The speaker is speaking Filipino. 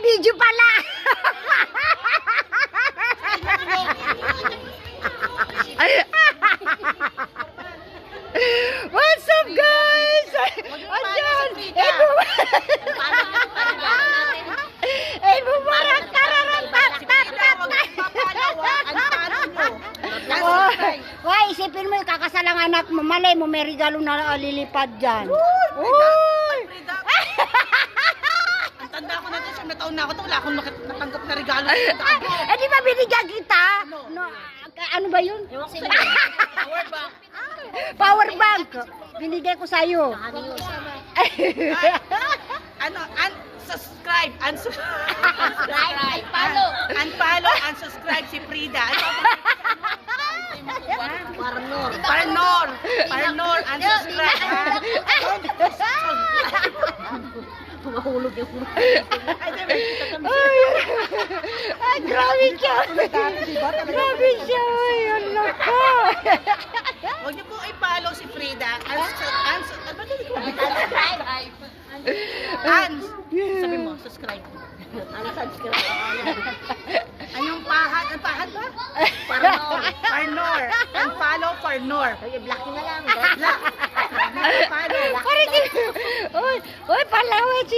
video pala. What's up, guys? Ayan. Bumarak kararan tat. Why, isipin mo yung kakasal ang anak mo. Malay mo, may regalo na lilipad dyan. Uy! Ang tanda ko na ito, siya taon na ako ito. Wala akong natanggap na regalo. Eh, di ba binigyan kita? No, ano ba yun? Power bank. Power bank. Binigay ko sa'yo. Ano? Unsubscribe. Subscribe, follow. Unfollow, unsubscribe si Frida. Parnor. Parnor, unsubscribe. Mahulog yung Ay, grabe siya. Grabe siya. Ay, ano ka. Huwag niyo po i-follow si Frida. Sabi mo, subscribe. unsubscribe. Anong pahad? Ang pahad ba? Parnor. Unfollow Parnor. Ay, black na lang. Unfollow. Uy, palawa si